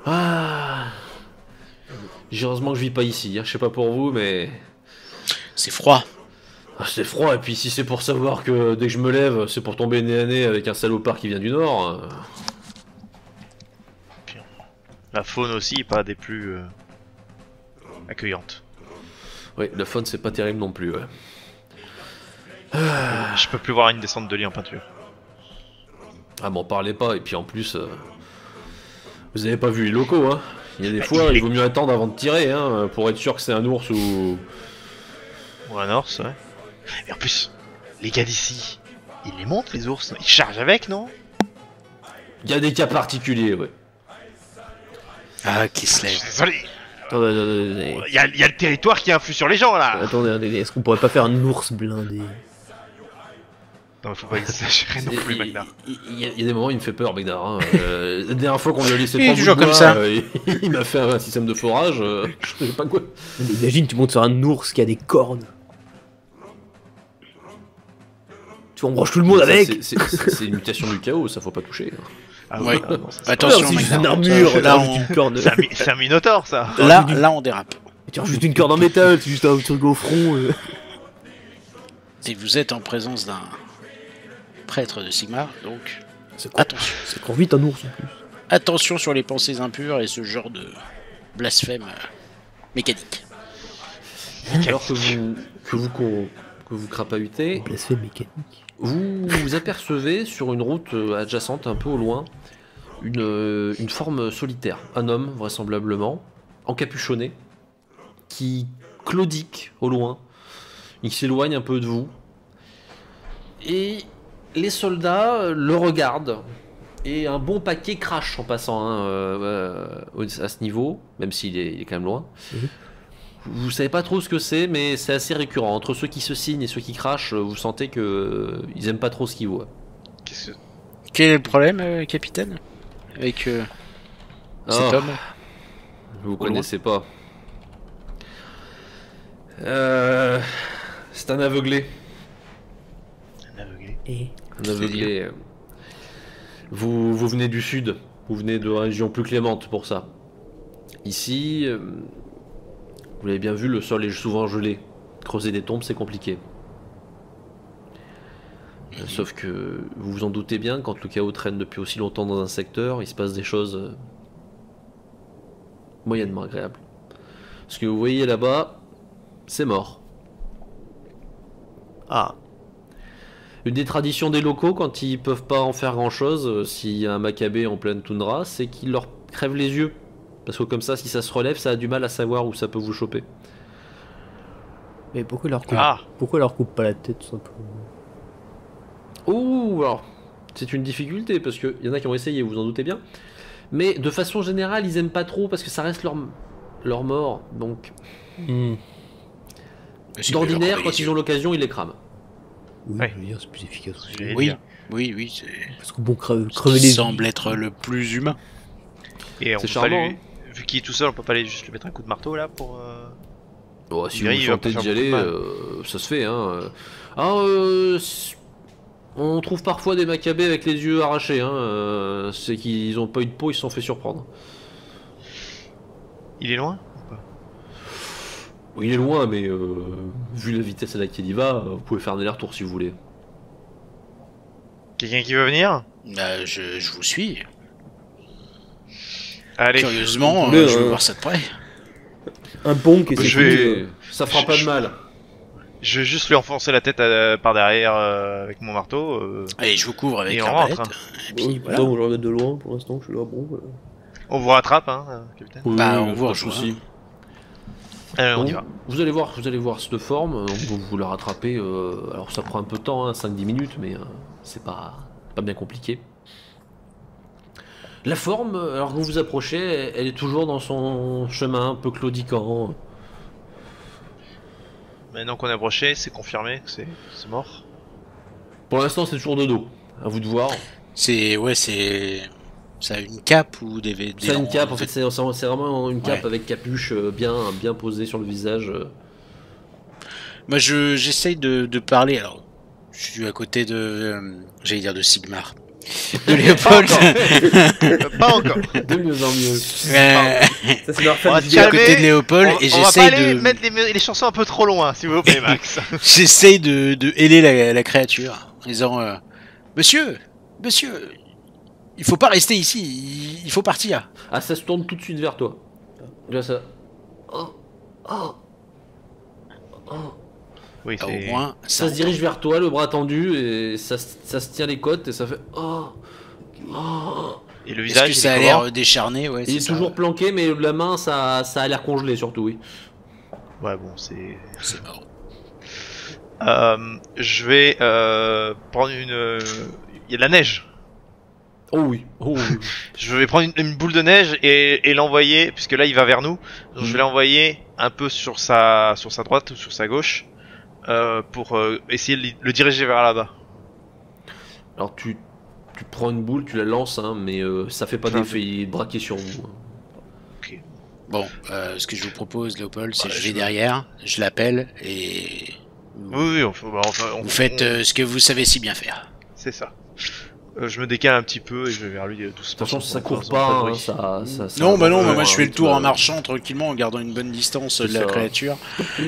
Ah, heureusement que je vis pas ici, hein. Je sais pas pour vous, mais... C'est froid. Ah, c'est froid, et puis si c'est pour savoir que dès que je me lève, c'est pour tomber nez à nez avec un salopard qui vient du Nord... La faune aussi, pas des plus accueillantes. Oui, la faune c'est pas terrible non plus, ouais. Je peux plus voir une descente de lit en peinture. Ah, m'en parlez pas, et puis en plus... vous avez pas vu les locaux, hein. Il y a des fois, il vaut mieux attendre avant de tirer, hein, pour être sûr que c'est un ours ou... Ou un ours, ouais. Et en plus, les gars d'ici, ils les montent les ours, ils chargent avec, non? Il y a des cas particuliers, ouais. Ah, qui se lève. Désolé, Attendez, il y a le territoire qui influe sur les gens là. attendez, est-ce qu'on pourrait pas faire un ours blindé? Non, faut pas exagérer non plus, Magnar. Il y a des moments, il me fait peur, Begdar. Hein. La dernière fois qu'on lui a laissé Il est 3 bouts de toujours comme bois, ça. Il m'a fait un système de forage, je sais pas quoi. Mais imagine, tu montes sur un ours qui a des cornes. Tu embranches tout le monde Ça, avec. c'est une mutation du chaos, ça faut pas toucher. Ah Ouais. non, ça, c'est Attention, C'est juste une Magnar. armure, Là, là, une corne. c'est un minotaure ça. Là, on dérape. Tu rajoutes une corde en métal, c'est juste un truc au front. Si vous êtes en présence d'un prêtre de Sigmar, donc C'est quoi? attention. C'est trop vite un ours en plus. Attention sur les pensées impures et ce genre de blasphème mécanique. Alors que vous crapahutez, Blasphème mécanique. vous apercevez sur une route adjacente, un peu au loin, une forme solitaire. Un homme, vraisemblablement, encapuchonné, qui claudique au loin. Il s'éloigne un peu de vous. Et les soldats le regardent. Et un bon paquet crache en passant, hein, à ce niveau, même s'il est quand même loin. Mhm. Vous savez pas trop ce que c'est, mais c'est assez récurrent. Entre ceux qui se signent et ceux qui crachent, vous sentez que ils aiment pas trop ce qu'ils voient. Qu'est-ce que... Quel est le problème, capitaine, avec cet Ah, homme? vous loin. connaissez pas. C'est un aveuglé. Un aveuglé. Et Un aveuglé. Vous venez du sud. Vous venez de régions plus clémentes pour ça. Ici, vous l'avez bien vu, le sol est souvent gelé. Creuser des tombes, c'est compliqué. Sauf que vous vous en doutez bien, quand le chaos traîne depuis aussi longtemps dans un secteur, il se passe des choses moyennement agréables. Ce que vous voyez là-bas, c'est mort. ah, Une des traditions des locaux, quand ils peuvent pas en faire grand-chose, s'il y a un macabé en pleine toundra, c'est qu'ils leur crèvent les yeux. Parce que comme ça, si ça se relève, ça a du mal à savoir où ça peut vous choper. mais pourquoi leur coupe Ah, Pourquoi leur coupe pas la tête tout simplement? Ouh, alors, c'est une difficulté, parce qu'il y en a qui ont essayé, vous en doutez bien. Mais de façon générale, ils aiment pas trop, parce que ça reste leur mort. Donc, d'ordinaire, quand ils ont l'occasion, ils les crament. Oui, Ouais. je veux dire, c'est plus efficace aussi. j'allais Oui, dire. oui, c'est Parce que bon, crever ce qui les semble être le plus humain. Et on C'est peut pas charmant, lui... Vu qu'il est tout seul, on peut pas aller juste lui mettre un coup de marteau là pour... Oh, si Il vous va sentez pas d'y faire aller, beaucoup de ça se fait. Hein. On trouve parfois des macabées avec les yeux arrachés. Hein. C'est qu'ils ont pas eu de peau, ils se sont fait surprendre. Il est loin? Oui, il est loin, mais vu la vitesse à laquelle il va, vous pouvez faire un aller-retour si vous voulez. Quelqu'un qui veut venir? Je vous suis. Allez. Curieusement, voulez, je veux voir ça de près. Un bonk et c'est Je vais- tout. Ça fera pas de mal. Je vais juste lui enfoncer la tête par derrière avec mon marteau. Allez, je vous couvre avec Et on l'arbalète. rentre, Et puis voilà. Attends, je regarde de loin pour l'instant, je suis là, bon. On vous rattrape, hein, capitaine. Oui, Bah, oui, on pas vous de rejoint. souci. Allez, on y Bon, va. vous allez voir cette forme, vous la rattrapez, alors ça prend un peu de temps, hein, 5-10 minutes, mais c'est pas bien compliqué. La forme, alors que vous vous approchez, elle est toujours dans son chemin un peu claudiquant. Maintenant qu'on est approché, c'est confirmé que c'est mort. Pour l'instant c'est toujours de dos, à vous de voir. C'est ça a une cape ou des C'est une dents, cape, en fait c'est vraiment une cape Ouais. avec capuche bien posée sur le visage. Moi, j'essaye de parler. Alors, je suis à côté de, j'allais dire de Sigmar, de Léopold. Pas encore. De mieux en mieux. Ça, c'est leur On va fan te Je suis à calmer. côté de Léopold et On va pas j'essaye aller de, mettre les chansons un peu trop loin, s'il vous plaît, Max. j'essaye de héler la créature en disant, monsieur, il faut pas rester ici, il faut partir. Ah, ça se tourne tout de suite vers toi. Tu vois ça. Oh, oh, oh. Oui, Au c'est. moins, Ça se dirige vers toi, le bras tendu, et ça se tient les côtes, et ça fait oh, oh. Et le Est-ce visage, que il ça a est l'air comment décharné, ouais. Il est c'est ça. toujours planqué, mais la main, ça a l'air congelé, surtout, oui. Ouais, bon, c'est. C'est mort. Je vais prendre une. Il y a de la neige. Oh oui, oh oui. Je vais prendre une boule de neige et l'envoyer, puisque là il va vers nous. Donc, je vais Mhm. l'envoyer un peu sur sa droite ou sur sa gauche pour essayer de le diriger vers là-bas. Alors, tu prends une boule, tu la lances, hein, mais ça fait pas Enfin, d'effet, il est braqué sur vous. Bon, ce que je vous propose, Léopold, c'est Ouais, que je vais je- derrière, je l'appelle et Oui, on vous faites ce que vous savez si bien faire. C'est ça. Je me décale un petit peu et je vais vers lui De doucement. toute façon, ça sans- court sans pas, de hein, bruit. ça Non, bah non, avance moi je à un fais le tour rythme, en marchant tranquillement, en gardant une bonne distance de C'est la ça. créature.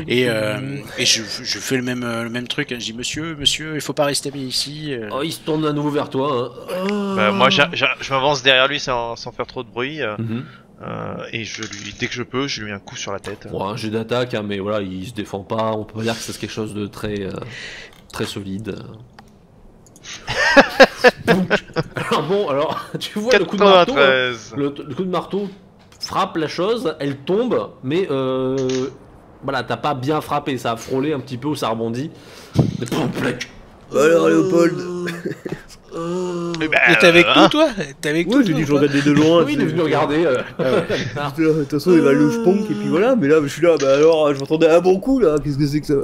Et je fais le même truc. Je dis monsieur, il faut pas rester ici. Oh, il se tourne à nouveau vers toi. Hein. Bah, moi, je m'avance derrière lui sans faire trop de bruit Mhm. et dès que je peux, je lui mets un coup sur la tête. Bon, un jet d'attaque, hein, mais voilà, il se défend pas. On peut pas dire que c'est quelque chose de très solide. Alors bon, alors tu vois le coup de marteau. 93. Le coup de marteau frappe la chose, elle tombe, mais voilà, t'as pas bien frappé, ça a frôlé un petit peu ou ça rebondit. Et poum, plac. Alors, Léopold. Eh ben, Et t'es avec hein. nous, toi T'es avec Ouais, nous je dis, toi, je ou pas regardais de loin. Oui, il est venu regarder. De toute façon, il va le spunk et puis voilà. Mais là, je suis là, bah alors, je m'attendais à un bon coup là. Qu'est-ce que c'est que ça?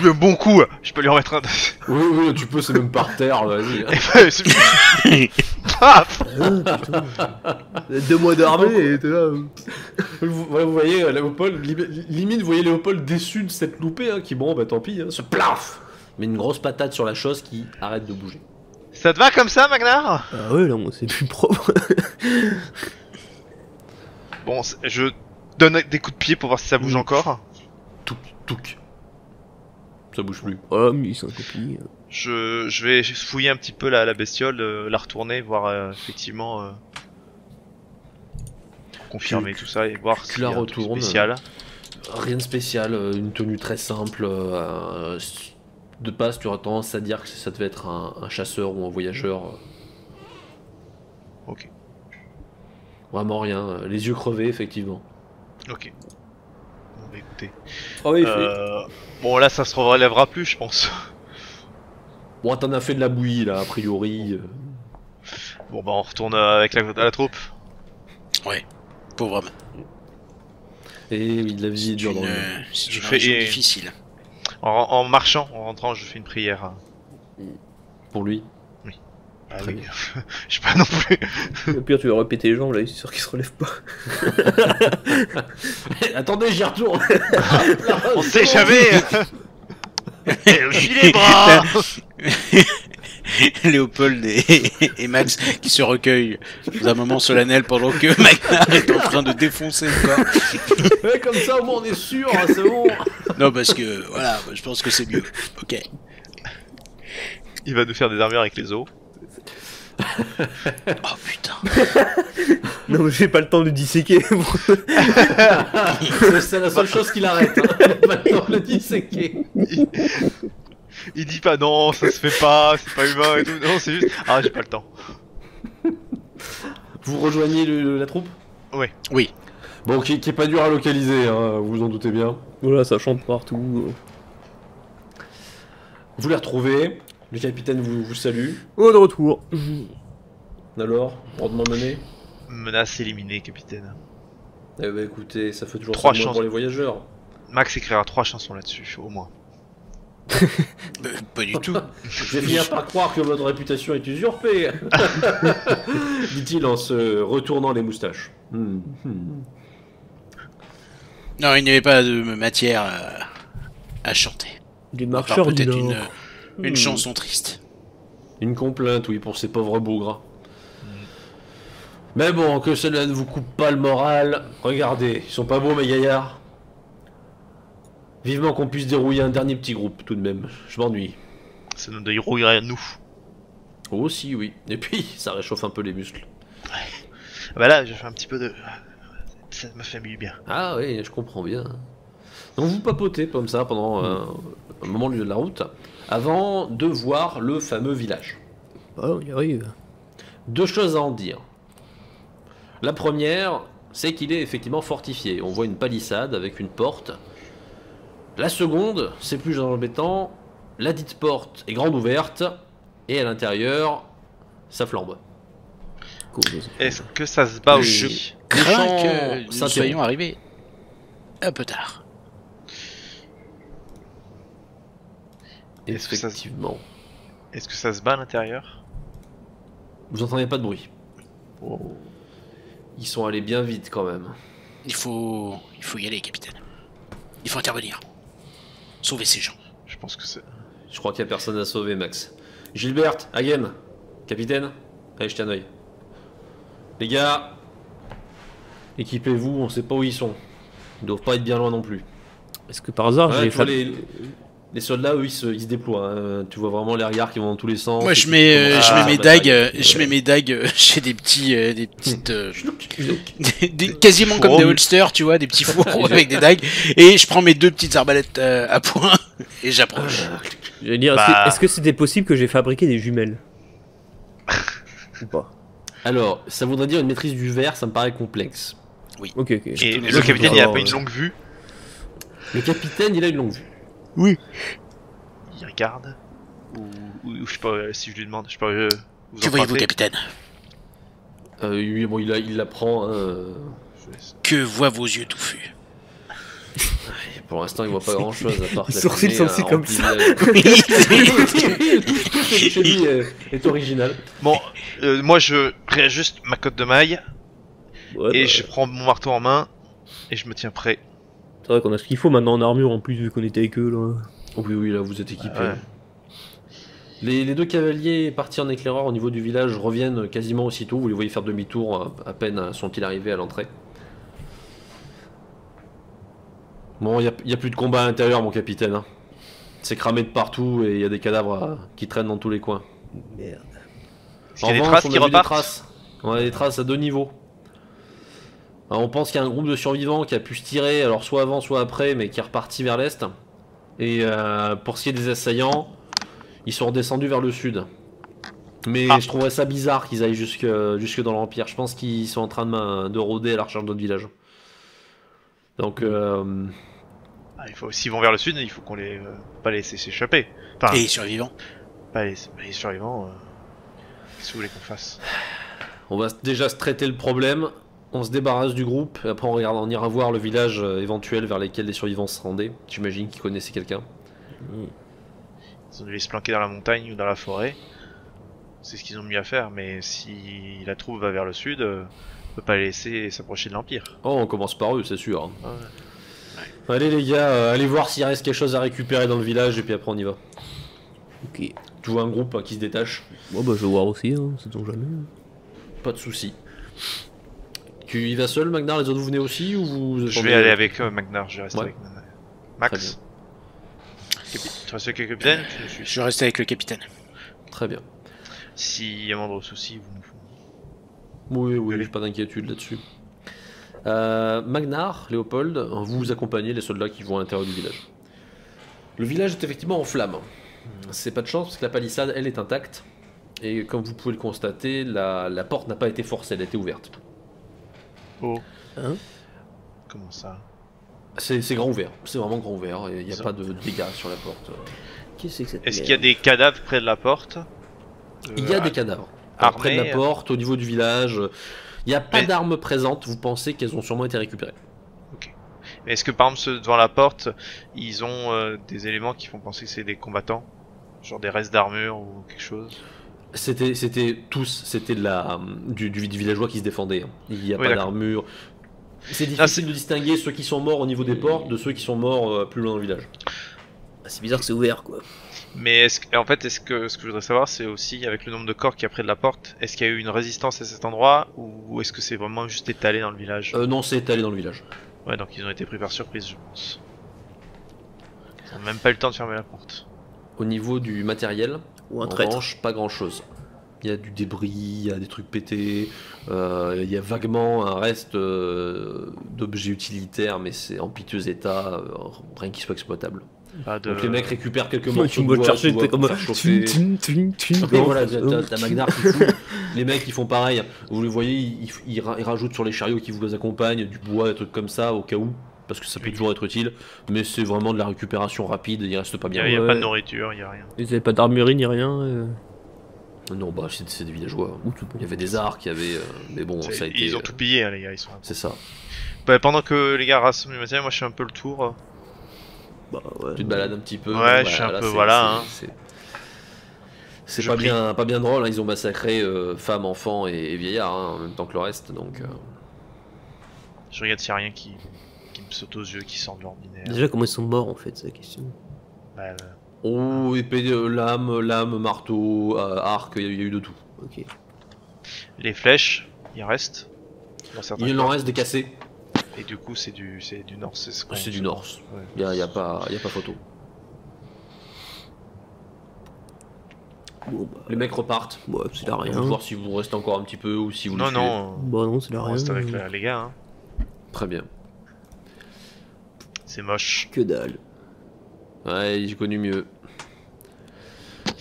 Le bon coup, je peux lui remettre un. Oui, tu peux, c'est même par terre, vas-y. Paf. 2 mois d'armée et t'es là. Vous voyez Léopold, limite, vous voyez Léopold déçu de cette loupée, hein, qui bon, bah tant pis, hein, se plaf, mais une grosse patate sur la chose qui arrête de bouger. Ça te va comme ça, Magnar? Ah ouais, là, moi, c'est plus propre. Bon, je donne des coups de pied pour voir si ça bouge encore. Touc. Ça bouge plus. Voilà, mais c'est un copie. Je vais fouiller un petit peu la bestiole, la retourner, voir effectivement confirmer tout ça et voir tu s'il y la a un truc retournes. spécial. Rien de spécial, une tenue très simple. De base, tu aurais tendance à dire que ça devait être un chasseur ou un voyageur. Ok. Vraiment rien, les yeux crevés, effectivement. Ok. Bon, bah, écoutez. Travail fait. Bon, là, ça se relèvera plus, je pense. Bon, t'en as fait de la bouillie, là, a priori. Bon, bah, on retourne avec la troupe. Ouais, pauvre homme. Et oui, la vie est dure dans le... C'est Je une fais- région et- difficile. En marchant, en rentrant, je fais une prière. Pour lui. Ah Très oui. bien. Je sais pas non plus. Au pire, tu vas répéter les jambes là, il est sûr qu'ils se relèvent pas. Attendez, j'y retourne. On sait jamais. Filet les bras. Léopold et Max qui se recueillent dans un moment solennel pendant que Magnar est en train de défoncer le corps. Ouais, comme ça, au moins, on est sûr, hein, c'est bon. Non, parce que voilà, je pense que c'est mieux. Ok. Il va nous faire des armures avec les os. Oh putain. Non, mais j'ai pas le temps de disséquer. C'est la seule chose qui l'arrête. Hein. Maintenant, le disséquer. Il dit pas non, ça se fait pas, c'est pas humain et tout. Non, c'est juste. Ah, j'ai pas le temps. Vous rejoignez la troupe? Oui. Bon, qui est pas dur à localiser, hein, vous vous en doutez bien. Voilà, ça chante partout. Vous les retrouvez, le capitaine vous salue. Oh, de retour. Alors, rendement mené? Menace éliminée, capitaine. Eh ben écoutez, ça fait toujours 3 ça de moins chances. pour les voyageurs. Max écrira 3 chansons là-dessus, au moins. Pas du tout. Je vais finir par croire que votre réputation est usurpée, dit-il en se retournant les moustaches. Non, il n'y avait pas de matière à chanter. Des À part marcheurs du peut-être Nord. une chanson triste. Une complainte, oui, pour ces pauvres bougres. Mais bon, que cela ne vous coupe pas le moral. Regardez, ils sont pas beaux mes gaillards. Vivement qu'on puisse dérouiller un dernier petit groupe, tout de même. Je m'ennuie. Ça nous dérouillerait à nous. Aussi, oui. Et puis, ça réchauffe un peu les muscles. Bah là, j'ai fait un petit peu de... Ça me fait du bien. Ah oui, je comprends bien. Donc vous papotez comme ça pendant un moment de la route, avant de voir le fameux village. Ah, on y arrive. 2 choses à en dire. La première, c'est qu'il est effectivement fortifié. On voit une palissade avec une porte. La seconde, c'est plus embêtant, la dite porte est grande ouverte, et à l'intérieur, ça flambe. Est-ce que ça se bat Oui. aussi? Les Crains champs que nous s'interrompent. soyons arrivés un peu tard. Est-ce que ça- Effectivement. Est-ce que ça se bat à l'intérieur? Vous entendez pas de bruit. Ils sont allés bien vite quand même. Il faut y aller, capitaine. Il faut intervenir. Sauver ces gens. Je pense que c'est... Je crois qu'il n'y a personne à sauver, Max. Gilbert, Hagen, capitaine, allez jetez un oeil. Les gars, équipez-vous, on sait pas où ils sont. Ils doivent pas être bien loin non plus. Est-ce que par hasard, Ouais, j'ai tu vois, les soldats, eux, ils se déploient. Hein. Tu vois vraiment les regards qui vont dans tous les sens. Moi, Et je puis, mets, comment- je mets Ah, mes bah, dagues, ouais. je mets mes dagues chez des petites, Schnouk. quasiment comme Fourreaux. des holsters, tu vois, des petits fourreaux avec des dagues, et je prends mes 2 petites arbalètes à point et j'approche. J'allais dire, Bah. est-ce que c'était possible que j'ai fabriqué des jumelles? Ou pas? Alors, ça voudrait dire une maîtrise du verre, ça me paraît complexe. Ok, ok. Et te le laisse capitaine, voir, il a pas une longue vue? Le capitaine, il a une longue vue. Il regarde? Ou je sais pas, si je lui demande, je sais pas, vous Que voyez-vous, empruntez? capitaine? Oui, bon, il la prend. Hein, Que voient vos yeux touffus? Pour l'instant, il voit pas grand-chose à part Les la sourcils fumée, sont aussi un comme rempli ça. de- Tout ce que chez lui est original. Bon, moi je réajuste ma cotte de maille, Ouais, et bah, je prends mon marteau en main, et je me tiens prêt. c'est vrai qu'on a ce qu'il faut maintenant en armure en plus vu qu'on était avec eux là. Oui, oui, là, vous êtes équipés. Ouais. Les 2 cavaliers partis en éclaireur au niveau du village reviennent quasiment aussitôt. Vous les voyez faire demi-tour, à peine sont-ils arrivés à l'entrée. Bon, il n'y a plus de combat à l'intérieur, mon capitaine. Hein. C'est cramé de partout et il y a des cadavres qui traînent dans tous les coins. Merde. Est-ce qu'il y a des revanche, traces on qui a vu des repartent? traces. On a des traces à 2 niveaux. Alors, on pense qu'il y a un groupe de survivants qui a pu se tirer, alors soit avant, soit après, mais qui est reparti vers l'est. Et pour ce qui est des assaillants, ils sont redescendus vers le sud. Mais Ah. je trouverais ça bizarre qu'ils aillent jusque dans l'Empire. Je pense qu'ils sont en train de rôder à la recherche d'autres villages. Donc, Ah, s'ils vont vers le sud, il faut qu'on les pas les laisser s'échapper. Enfin, Et les survivants? pas les survivants. Qu'est-ce que vous voulez qu'on fasse? on va déjà se traiter le problème. On se débarrasse du groupe. Et après, on ira voir le village éventuel vers lesquels les survivants se rendaient. J'imagine qu'ils connaissaient quelqu'un. Ils ont dû se planquer dans la montagne ou dans la forêt. C'est ce qu'ils ont mieux à faire, mais si la troupe va vers le sud, on peut pas les laisser s'approcher de l'Empire. Oh, on commence par eux, c'est sûr. Ouais. Allez les gars, allez voir s'il reste quelque chose à récupérer dans le village et puis après on y va. Ok. Tu vois un groupe qui se détache, Bon bah je vais voir aussi, hein, ça tombe jamais. pas de soucis. Tu y vas seul, Magnar, les autres vous venez aussi ou vous Je attendez- vais aller avec Magnar, je vais rester Ouais. avec Magnar. Max, tu restes avec le capitaine? Tu me suis. Je reste avec le capitaine. Très bien. S'il y a moindre souci, vous nous faites. Oui, oui, Allez. j'ai pas d'inquiétude là-dessus. Magnar, Léopold, vous accompagnez les soldats qui vont à l'intérieur du village. Le village est effectivement en flammes. C'est pas de chance parce que la palissade, elle, est intacte. Et comme vous pouvez le constater, la porte n'a pas été forcée, elle a été ouverte. Oh. Hein? Comment ça? C'est grand ouvert, c'est vraiment grand ouvert, et il n'y a pas de dégâts sur la porte. Qu'est-ce que c'est que cette Est-ce qu'il y a merde? des cadavres près de la porte? Il y a des cadavres. armés, Près de la porte, au niveau du village. Il n'y a pas Mais- d'armes présentes, vous pensez qu'elles ont sûrement été récupérées. Mais est-ce que par exemple ceux devant la porte, ils ont des éléments qui font penser que c'est des combattants? Genre des restes d'armure ou quelque chose? C'était tous, c'était du villageois qui se défendait. Il n'y a Oui, pas d'accord. d'armure. C'est Ah, difficile de distinguer ceux qui sont morts au niveau des portes de ceux qui sont morts plus loin dans le village. Ah, c'est bizarre que c'est ouvert quoi. Mais en fait, ce que je voudrais savoir, c'est aussi avec le nombre de corps qu'il y a près de la porte, est-ce qu'il y a eu une résistance à cet endroit ou est-ce que c'est vraiment juste étalé dans le village? Non, c'est étalé dans le village. Ouais, donc ils ont été pris par surprise, je pense. Ils ont même pas eu le temps de fermer la porte. Au niveau du matériel, Ou un en traître. revanche, pas grand chose. Il y a du débris, il y a des trucs pétés, il y a vaguement un reste d'objets utilitaires, mais c'est en piteux état, rien qui soit exploitable. Pas de... Donc les mecs récupèrent quelques Moi, morceaux tu de me bois, chercher, tu vois, t'es pour comme faire chauffer. Et voilà, t'as Magnar qui fout. Les mecs ils font pareil. Vous les voyez, ils rajoutent sur les chariots qui vous accompagnent du bois, des trucs comme ça au cas où, parce que ça peut Oui. toujours être utile. Mais c'est vraiment de la récupération rapide. Il reste pas Il bien. y a Ouais. pas de nourriture, il y a rien. Ils avaient pas d'armurerie ni rien. Non, bah c'est des villageois. Ou tout bon. Il y avait des arcs, il y avait, mais bon, ça a été. Ils ont tout pillé, hein, les gars, ils sont... C'est ça. Bah, pendant que les gars rassemblent du matériel, moi je fais un peu le tour. Bah ouais. Tu te balades un petit peu. Ouais, je suis un peu, c'est- voilà, hein. C'est Je pas prie. bien, pas bien drôle. Hein. Ils ont massacré femmes, enfants et vieillards hein, en même temps que le reste. Donc. Je regarde s'il y a rien qui me saute aux yeux, qui sort de l'ordinaire. Déjà, comment ils sont morts en fait, c'est la question. Bah, Oh, épée, lame, marteau, arc, il y a eu de tout. Ok. les flèches, il reste. Dans certains Il en corps. reste des cassés. Et du coup, c'est du nord, c'est ce qu'on... C'est du Norse. Ouais. Il y a pas photo. Bon bah. Les mecs repartent. Ouais, c'est la On rien. va voir si vous restez encore un petit peu ou si vous les Non, suivez. non, Bah non, c'est la on rien. reste avec les gars, hein. Très bien. C'est moche. Que dalle. Ouais, j'ai connu mieux.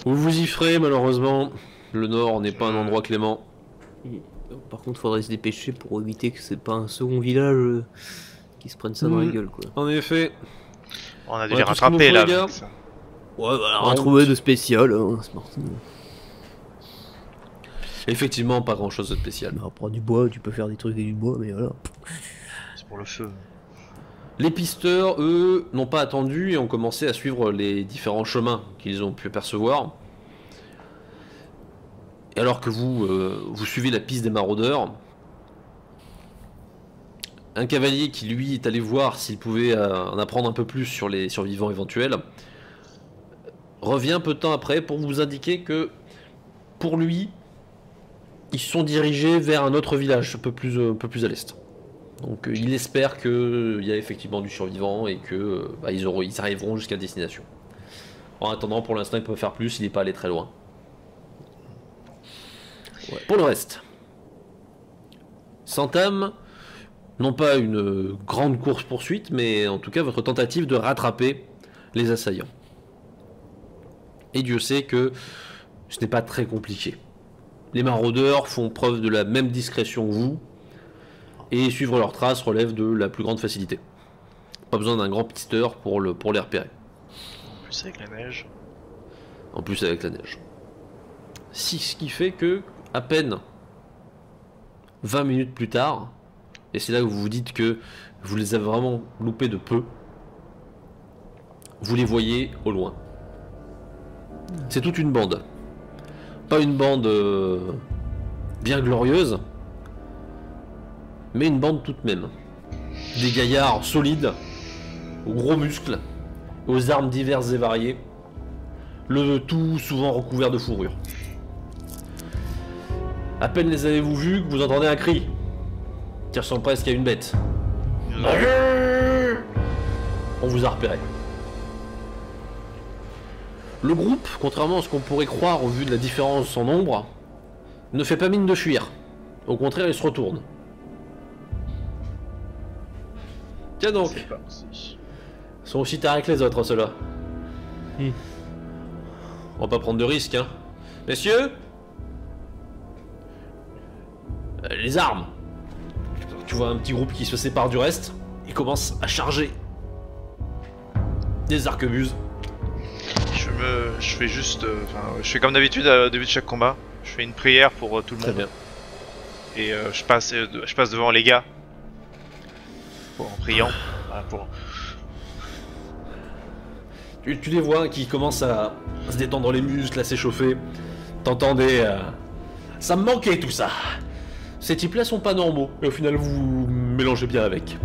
Vous vous y ferez, malheureusement. Le Nord n'est pas un endroit clément. Par contre, faudrait se dépêcher pour éviter que c'est pas un second village qui se prenne ça dans la gueule quoi. En effet. On a dû Ouais, les tout ce qu'il nous rattraper faut, là. les gars. avec ça. Ouais, voilà, En rien trouvé route. de spécial, hein, c'est parti. Effectivement, pas grand chose de spécial. Bah, prends du bois, tu peux faire des trucs avec du bois, mais voilà. C'est pour le feu. Les pisteurs, eux, n'ont pas attendu et ont commencé à suivre les différents chemins qu'ils ont pu apercevoir. Et alors que vous suivez la piste des maraudeurs, un cavalier qui lui est allé voir s'il pouvait en apprendre un peu plus sur les survivants éventuels, revient peu de temps après pour vous indiquer que pour lui, ils se sont dirigés vers un autre village un peu plus à l'est. Donc il espère qu'il y a effectivement du survivant et que ils arriveront jusqu'à destination. En attendant, pour l'instant, il peut faire plus, il n'est pas allé très loin. Ouais. Pour le reste, s'entame non pas une grande course-poursuite, mais en tout cas votre tentative de rattraper les assaillants. Et Dieu sait que ce n'est pas très compliqué. Les maraudeurs font preuve de la même discrétion que vous, et suivre leurs traces relève de la plus grande facilité. Pas besoin d'un grand pisteur pour les repérer. En plus avec la neige. En plus avec la neige. Ce qui fait que, à peine 20 minutes plus tard, et c'est là où vous vous dites que vous les avez vraiment loupés de peu, vous les voyez au loin. C'est toute une bande. Pas une bande bien glorieuse, mais une bande tout de même. Des gaillards solides, aux gros muscles, aux armes diverses et variées, le tout souvent recouvert de fourrure. À peine les avez-vous vus que vous entendez un cri, qui ressemble presque à une bête. On vous a repéré. Le groupe, contrairement à ce qu'on pourrait croire au vu de la différence en nombre, ne fait pas mine de fuir. Au contraire, il se retourne. Tiens donc, C'est parti. ils sont aussi tarés que les autres, ceux-là. Hmm. On va pas prendre de risques, hein. Messieurs, les armes. Tu vois un petit groupe qui se sépare du reste et commence à charger des arquebuses. Je fais juste, je fais comme d'habitude au début de chaque combat. Je fais une prière pour tout le Très monde. bien. Et je passe devant les gars en priant. Voilà, Tu les vois qui commencent à se détendre les muscles, à s'échauffer. T'entends des... Ça me manquait tout ça. Ces types-là sont pas normaux, et au final vous mélangez bien avec.